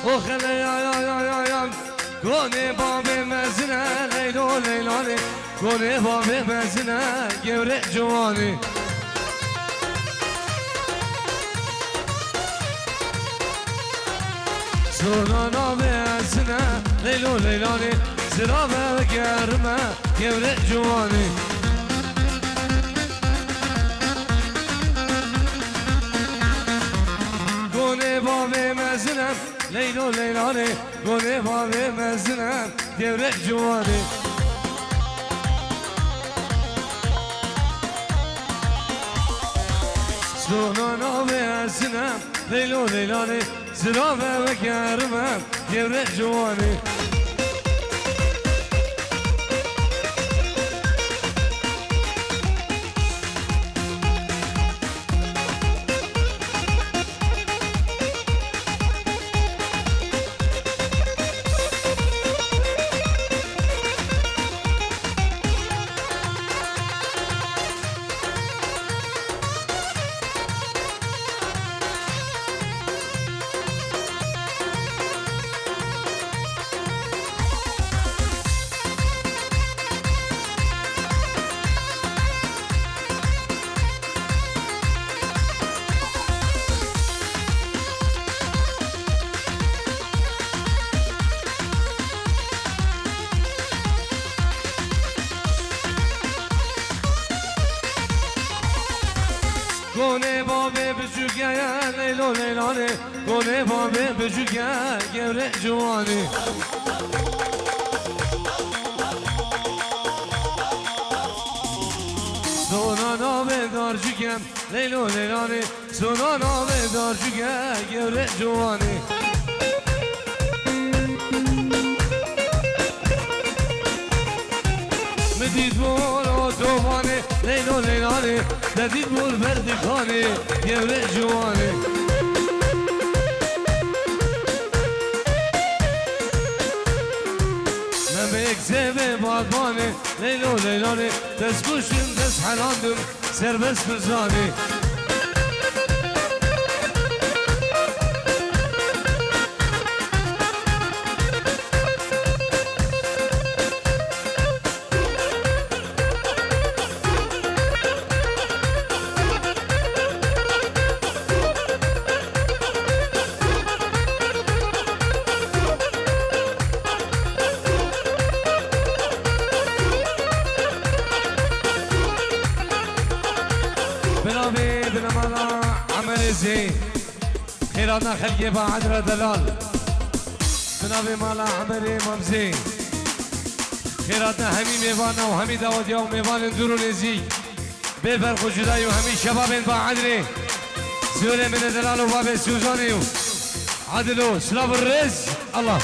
خله یا گونه باب مزنه لیلو لیلانی گونه باب مزنه گوره جوانی سونانا مزنه لیلو لیلانی زرابه گرمه گوره جوانی گونه باب مزنه لیلو لیلانی گونه باب مزنه گوره جوانی سونانا مزنه لیلو لیلانی زرابه و گرمه گوره جوانی گونه بابه بجوگه لیلو لیلانه گونه بابه بجوگه گوره جوانی سونانا به دارجوگم لیلو لیلانه سونانا به دارجوگه گوره جوانی مدید بول دوانه لیلو لیلانه دید بول بردکانه گوره جوانه من به یک زبه بادبانه لیلو لیلانه دست گوشم دست حلاندم سربست بزانه بنمالا عمل زين خيراتنا خلقي بعد دلال بنابي مالا عمل امام زين خيراتنا همي ميوانا وهمي داوديا وميوان اندورو نزي بفرق جداي وهمي شباب بعدني زوري من دلال وباب سوزاني عدلو سلاف الرز الله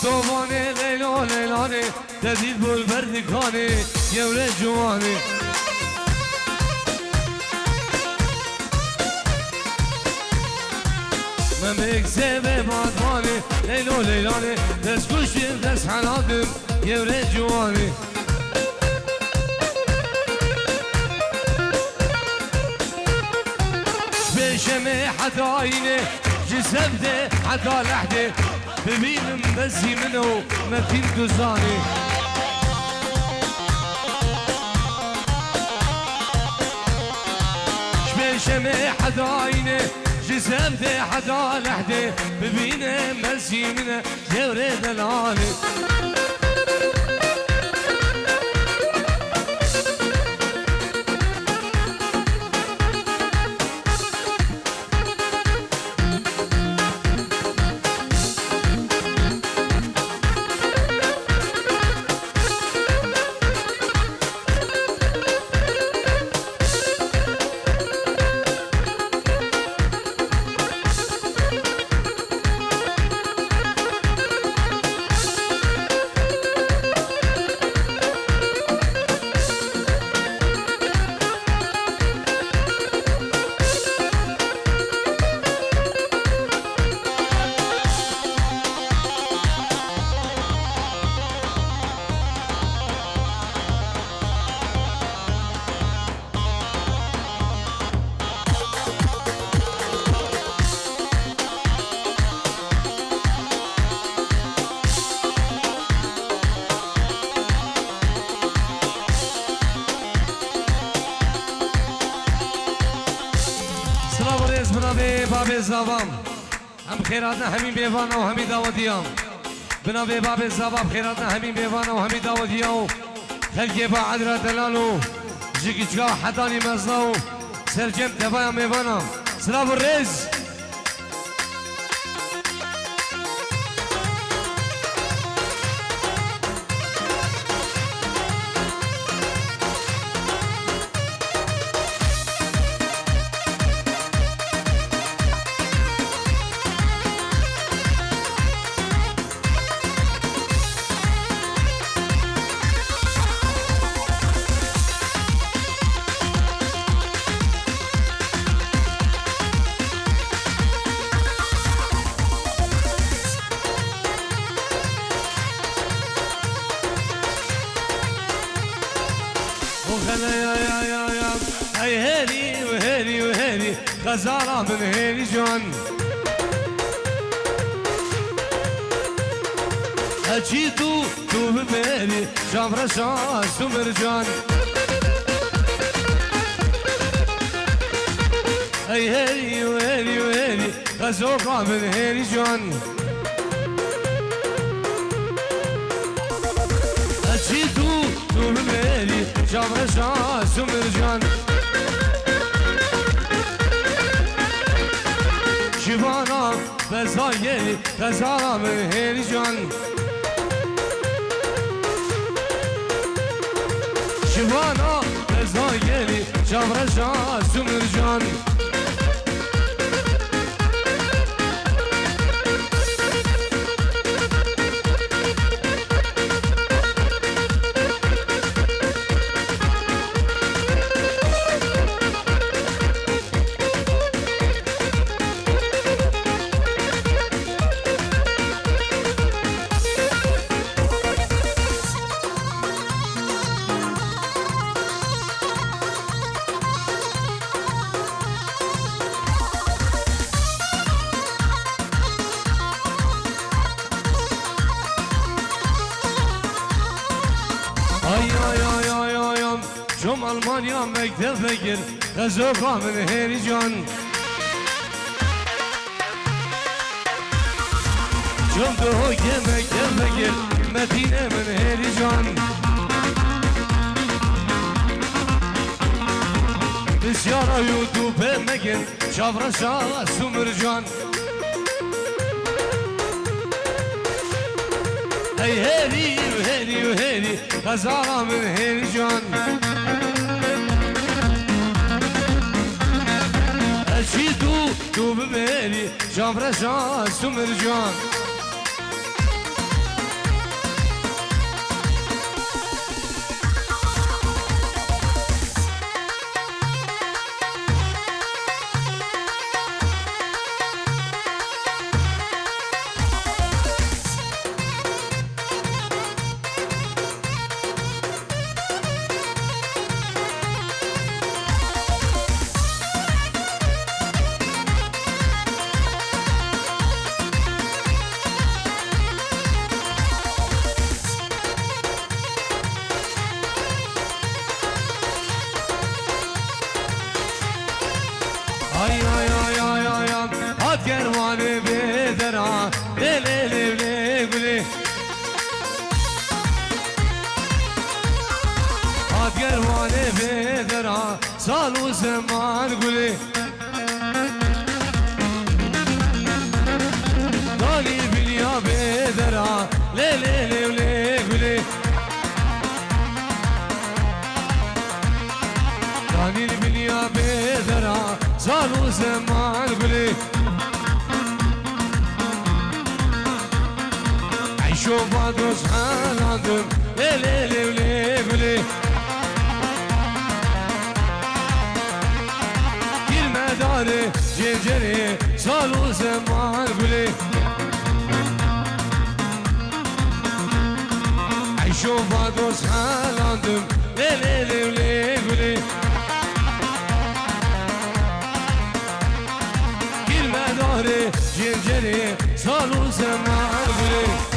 دوانه لیلو لیلانه دید بول بردکانه گوره جوانه من به یک زبه بادبانه لیلو لیلانه دست گوشیم دست حلادم گوره جوانه بشمه حتی آینه جسم ده حتی لحده ببینم بزی منو متین دوزانی شمه حداینه جسم ده حدا لحده ببینم بزی منو جوره دلانه باب زوام هم خیراتنا همین بیوانه و همین داودیام بنابه باب زوام خیراتنا همین بیوانه و همین داودیام خلقی با عدر دلالو جگی جگا حدانی مزنو سرجم تبایا میوانم سلام الرز اي هيري وهيري وهيري غزالة من هيري جون اجيتو تو بميري جابر شاس ومرجان اي هيري وهيري وهيري غزالة من هيري جون اجيتو تو بميري جابر شاس ومرجان شبانا بزايري غزالة من هيري جان شبانا بزايري جابر شاس ومرجان شوم ألمانيا مكتب فكر غزوقة من هيري جون شوم دهوكي مكتب فكر مدينة من هيري جون بسيارة يوتيوب مكن شافر شاس ومرجان اي هيري وهيري وهيري غزالة من هيري جون اجيتو تو بميري جابر شاس ومرجان كرواني بدرا ليلي ليلي قولي هاد كرواني بدرا صالو زمان قولي دالي بليا بدرا ليلي ليلي قولي دالي بليا بدرا صالو زمان قولي شو بادوس حالاندم ليلي ليلي قولي كلمة داري جرجري صالو زمان قولي شو بادوس حالاندم ليلي ليلي قولي كلمة داري جرجري صالو زمان قولي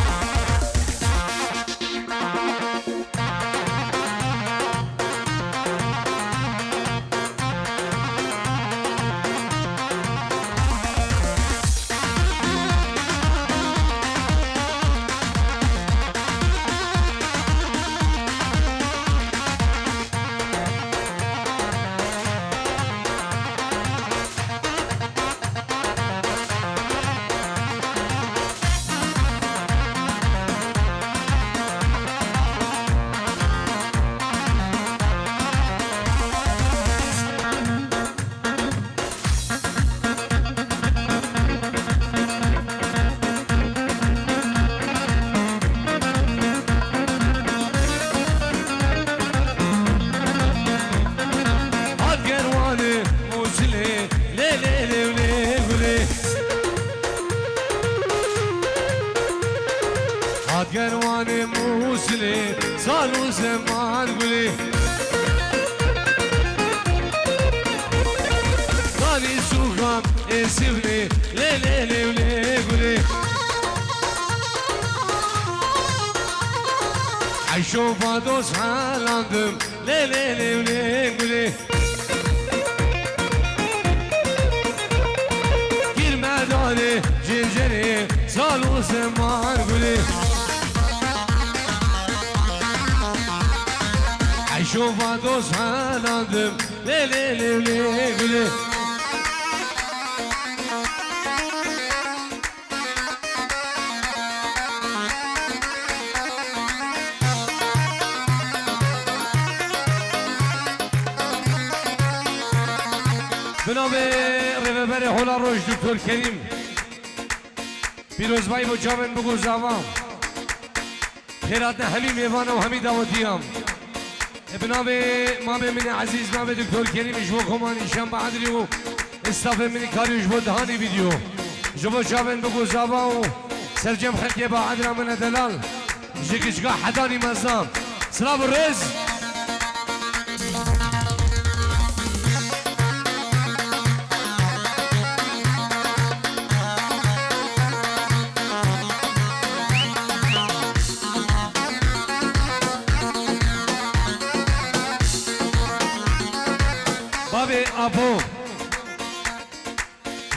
هاتگروان موسلی سالو زمان گلی دانی سوخم اسیبلی لی لی لی لی گلی عیشو با دوست حالاندم لی لی لی لی گلی داره جنجره سالو زمان گلی عیشو با دوست حالاندم لی لی لی لی گلی بنام رهبر هنر روش دکتر کریم پیروزبای با جامن بگو زوام خیرات همین میوان و همین دعوتیم بنام مام من عزیز مام دکتر کریم جبو کمان ایشان بعدری و استاف من کاری جبو دهانی ویدیو جبو جامن بگو زوام سرجم خلقی با عدرا من دلال جگشگاه حدانی مزام سلام الرز ابو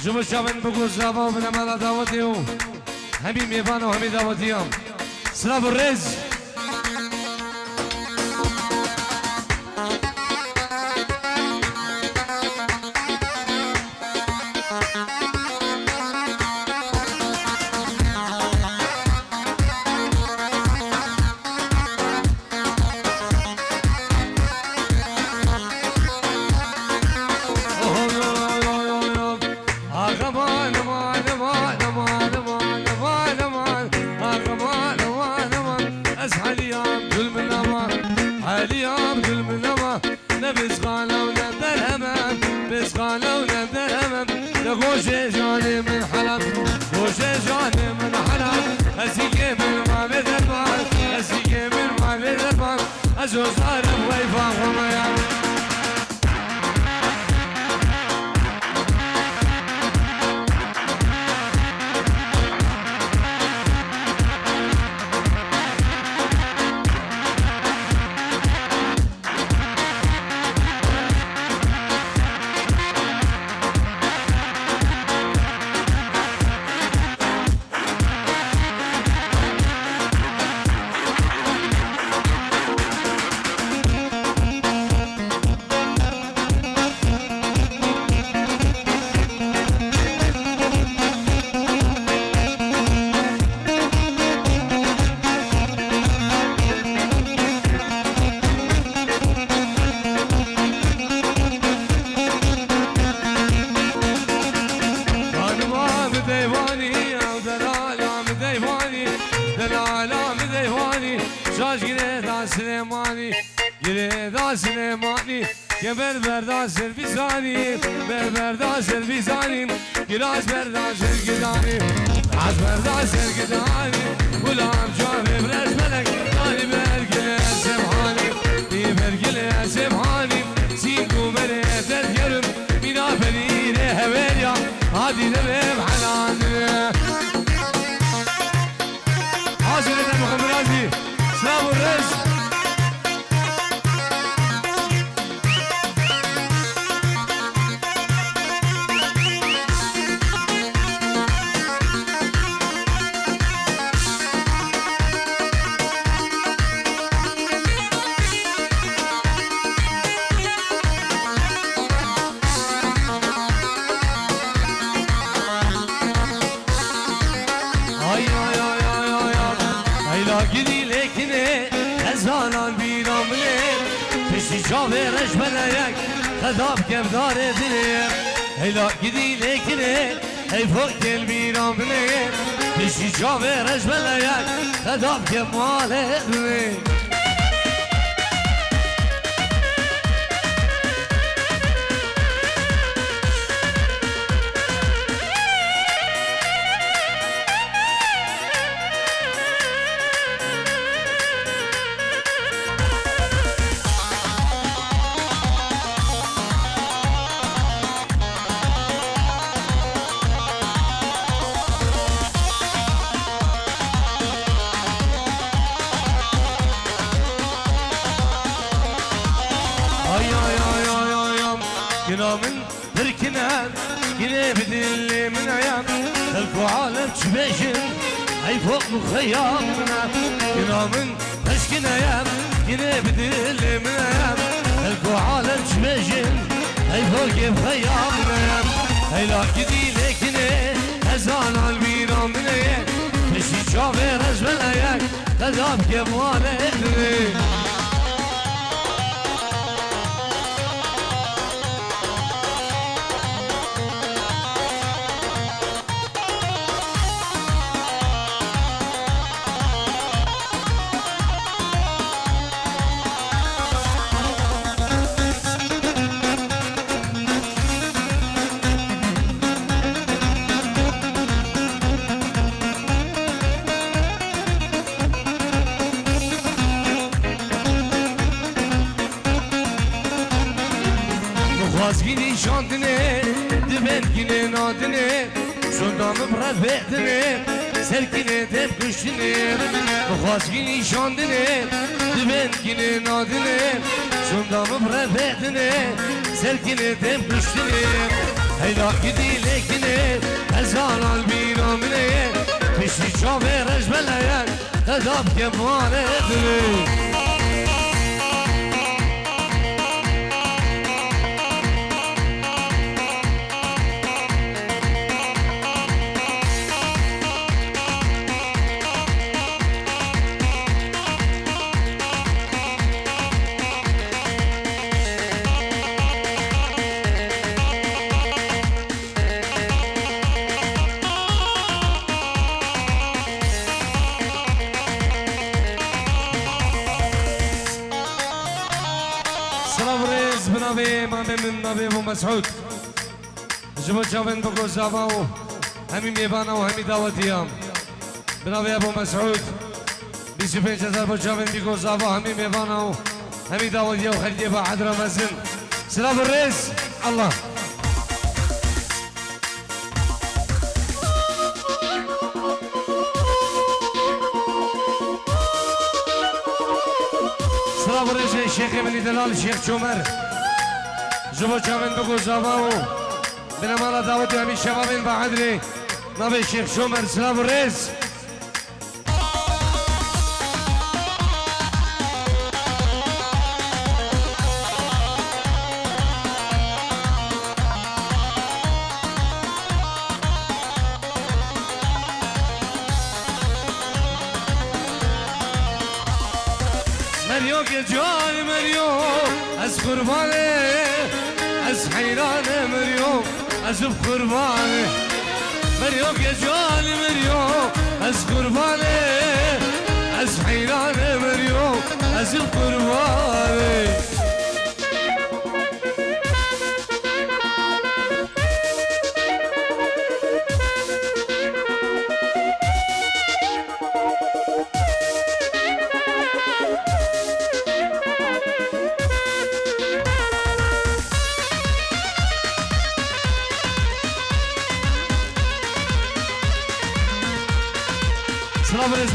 جمع شاون بگو زبان من مالا دعوتی و همین میوان و همین دعوتی هم سلام الرز گوشه جانی من حلب گوشه جانی من حلب ازی که من ما بدربان ازی که من ما بدربان از وزارم ویفا خمایم سليماني يا بربردان سلفيزاني بربردان سلفيزاني جلاس بردان سلقداني عز بردان سلقداني غلام جابي برز ملك طالي برقل سبحاني برقل سبحاني سيكو بريد الكرم منا فريد هويريا هادي نبيب حنان حاضر محمد رازي سلام الرز جاوی رش بلیک خداب کبدار دلیم هلا گدی لیکنه ای فوق دل بیرام بلیم پیشی جاوی رش بلیک خداب کبمال دلیم ينا من تركنا ينا بدل من عيان تلقوا عالم شباشن هاي فوق مخيامنا ينا من تشكنا يا ينا بدل من عيان تلقوا عالم شباشن هاي فوق مخيامنا هاي لا كدي لكنه أزان عالبينا من عيان مشي شافي رجل عيان تذاب كموانا إدري Vazgini şandine, dümenkine nadine Şundamı bırakvedine, serkine tep kuşine Vazgini şandine, dümenkine nadine Şundamı bırakvedine, serkine tep kuşine Heyla gidilekine, ezan albina mine Peşi çave rejbeleyen, tedab kemane edine من نبي ابو مسعود جبت جابن بكو زافاو همي ميبانا وهمي دعوتيام بنبي ابو مسعود بيسو بين جزار بو جابن بكو زافاو همي ميبانا وهمي دعوتيام وخليه بعد رمزن سلام الرئيس الله سلام الرئيس الشيخ ابن دلال الشيخ شومر جبو چاوین بگو زاواو بنامالا دعوت همی شبابین با عدری نبی شیخ شومر سلام و ریز مريو که جان مريو از قربانه از حیران مريو از قربانه مريو که جان مريو از قربانه از حیران مريو از قربانه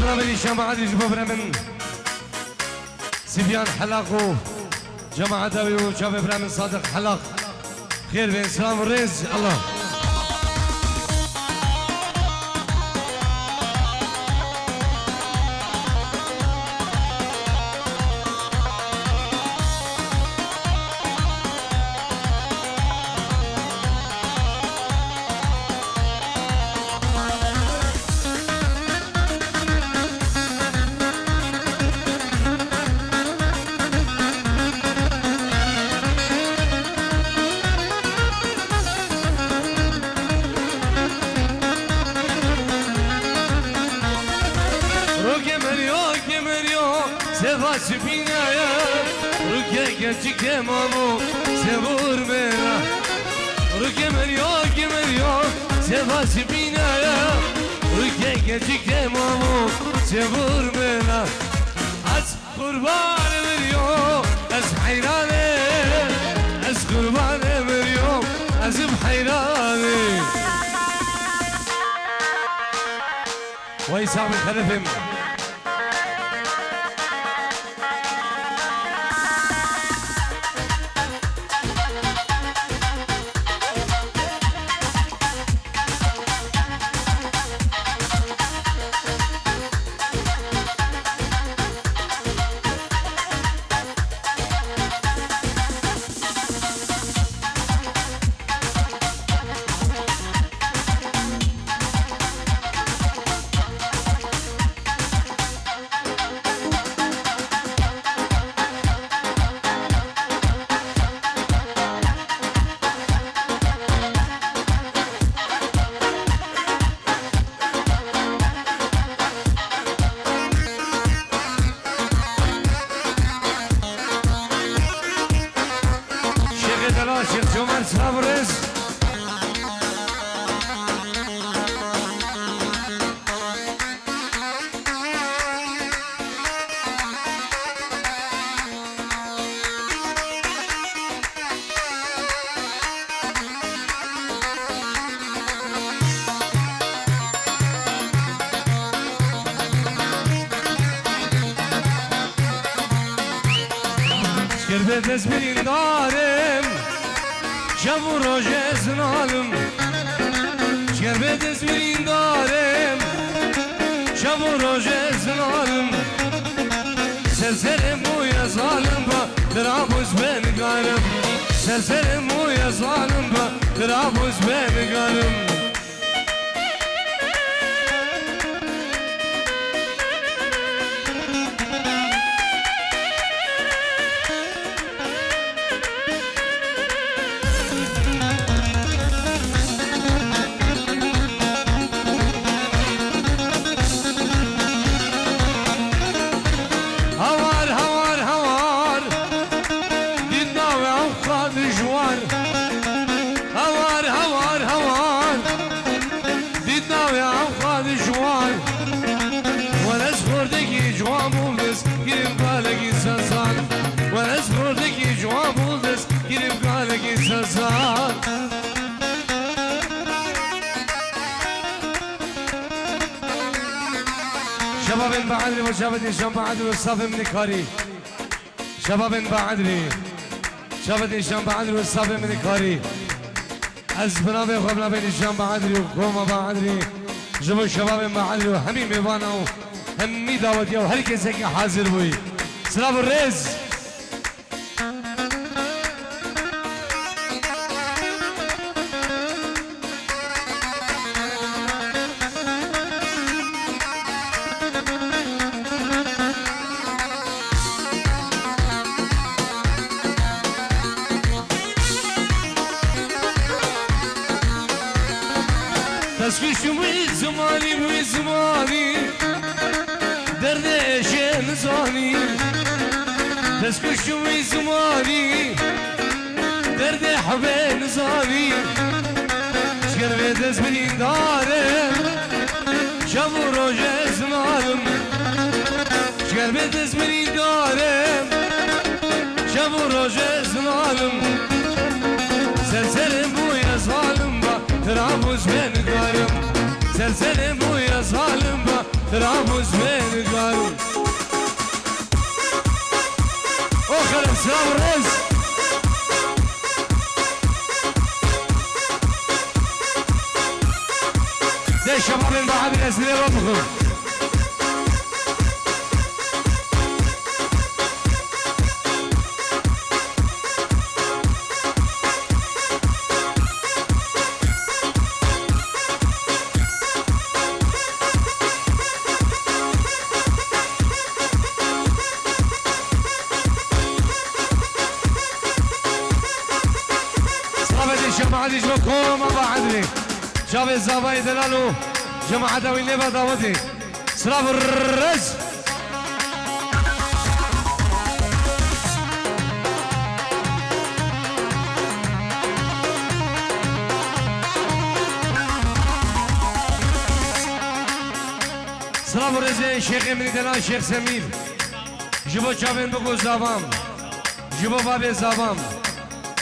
سلام لي جماعة جبابنا من سفيان حلاقو جماعة داوي وجبابنا من صادق حلاق خير بين سلام الريز الله سبينايا ركيا كاتشك مامو سبور منا ركيا مريو سبا سبينايا ركيا كاتشك مامو سبور منا از قربان مريو از حيراني از قربان مريو از بحيراني ويسام الخلفم جربه دست برین دارم شب و روز زنالم جربه دست برین دارم شب و روز زنالم سرسر موی ظالم با درابوز بنگارم سرسر موی ظالم با درابوز بنگارم شباب بعدري وشباب نشان بعدري والصف من كاري شباب بعدري شباب نشان بعدري والصف من كاري از بنابه خبنا بين نشان بعدري وقوم بعدري جبوا شباب بعدري وهمي ميوانا وهمي دعوتي وهر كسي كي حاضر بوي سلام الرز تسكش وزماني وزماني درد ايشين زاني تسكش وزماني درد حبين زاني شكر دز بنين دارم شب و روز زنالم شكر دز بنين دارم شب و روز زنالم سرسر بويا ظالم ترابوز بنگارم سلسله بوی ظالم با ترابوز بنگارم آخرم سلام رز ده شباب بعد الاسئله وابخم جماعة جمعكم أبا عدلي شاب الزاباي دلالو جماعة داوي نبا داوتي سلاف الرز سلاف الرز شيخ امري دلال شيخ سمير جبو شابين بقو زابام جبو بابي زابام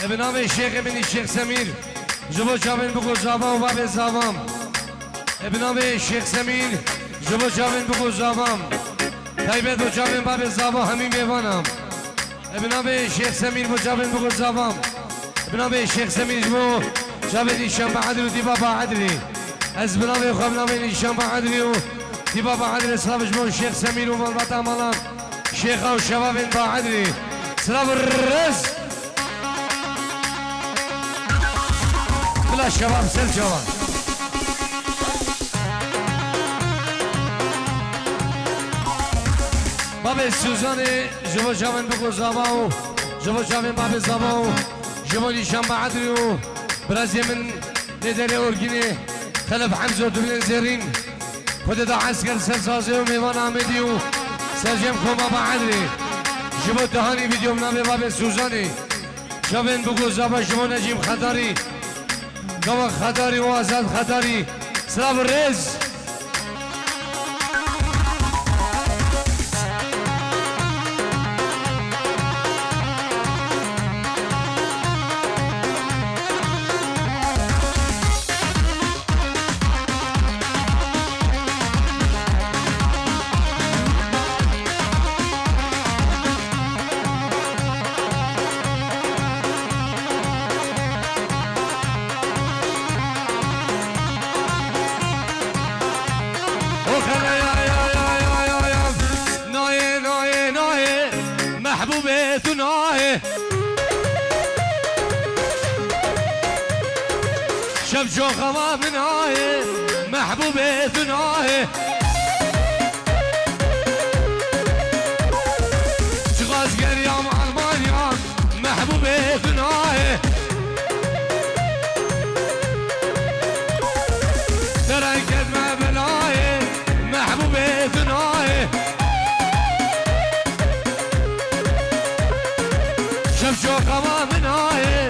به نام شیخ ابن شیخ سمیر جبو چاوین بگو زابام و باب زابام به نام شیخ سمیر جبو چاوین بگو زابام تایبت و چاوین باب زابام همین میوانم به نام شیخ سمیر بو چاوین بگو زابام به نام شیخ سمیر جبو چاوین نشان بعدی و دیبا بعدی از به نام خب نام نشان بعدی و دیبا بعدی سلام جبو شیخ سمیر و مالبات عملان شیخ و شباب بعدی سلام الرز بلا شباب سر جوان باب سوزان جبو جامن بگو زاباو جبو جامن باب زاباو جبو نشان بعدریو برازی من نداره ارگینی خلف حمزه و دبلن زیرین خود دا عسکر سرسازی و میوان آمدی و سرجم کوما بعدری جبو دهانی ویدیو منابه باب سوزانی جامن بگو زابا جبو نجیم خداری گوه خداری و آزاد خداری سلام الرز محبوبة ثنائي شف جو خما مناي محبوبة ثنائي شغاز قريام ألمانيا محبوبة ثنائي تركت ما بلاي محبوبة ثنائي شف جو خما مناي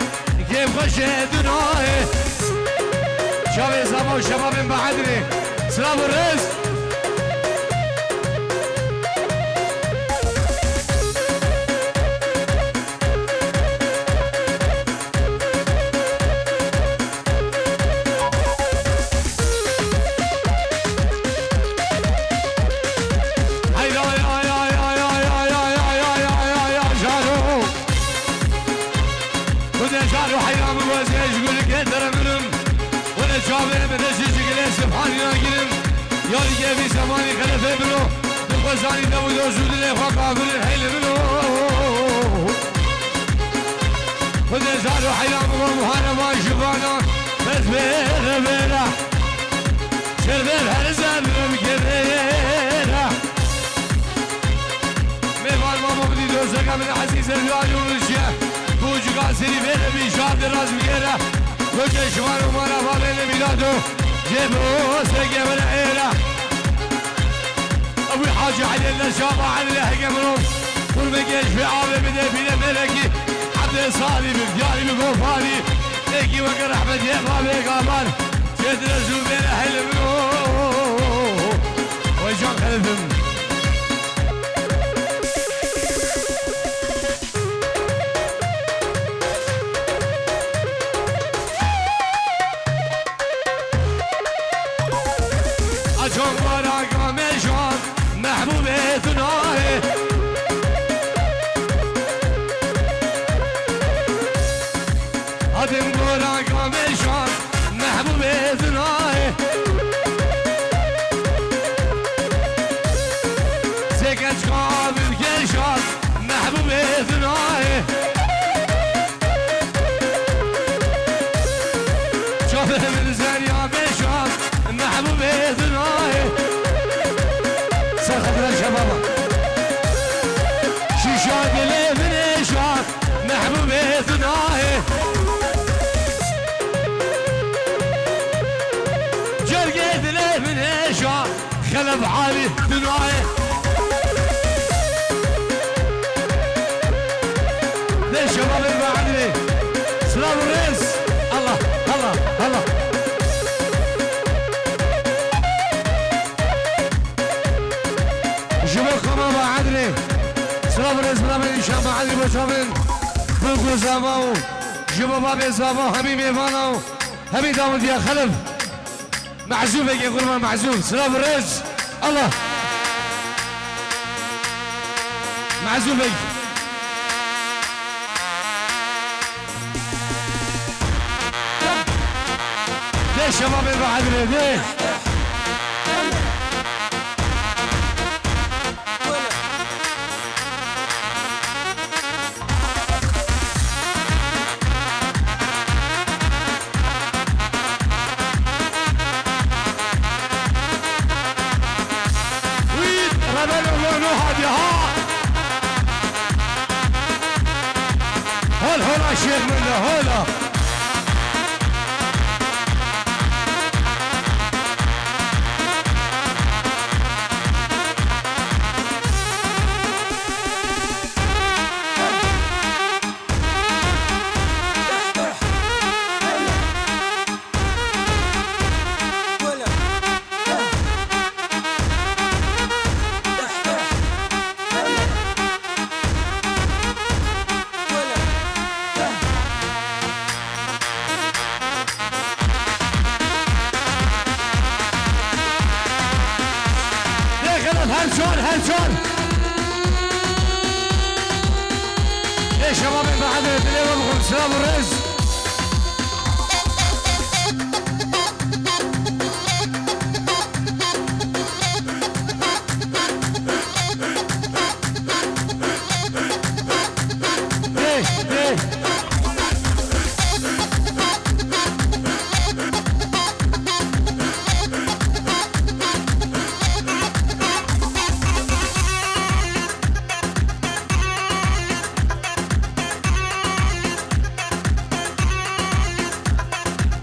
كيف خشيت ثنائي شباب زمان وشباب من بعدني سلام الرزق شابر بدشش گله سبحانی نگیرم یاری که بی زمانی خلفه بلو بخوزانی داود و زود لفا قابل حیل بلو خود زار و حیام و محاربان شبانا بس بیره بیره شربر هر زمینم گریره میوان ماما بدی دوزگم من حسیس الوانی و رشیه بوجو قاسری بیره بیشاد راز میگره وجه شمال ومانا فابين ميلادو جيبوا سقيا من عيله ابوي حاجة علينا شابه على اللي قبلهم والمقيش في عامل بدا فينا ملكي عبد صالي بدياري بقوفاني ليكي وقر احمد يابا قامر جيت رزو بين اهل منو وجان خلفهم أجون وراقا مشان محبوبة ثنائي أدم وراقا مشان محبوبة ثنائي سكت قابل كيشان محبوبة ثنائي شوفه من زريا مشان محبوبة ثنائي سخبنا شبابا شيشان اللي من إيشان محبوبة ثنائي جرقيت اللي من إيشان خلف عالي ثنائي ليش شباب المعدني سلام الرئيس الله الله الله سلام الرزق من إنشاء معلم وشامن بلقو زاماو جبا بابي زاماو همي ميفاناو همي داود يا خلف معزوفك يا غرمان معزوف سلام الرزق الله معزوفك ليش شباب البحر ليه هلا شيخ منه هلا هلشون ايه شباب بعد اليوم سلام الرزق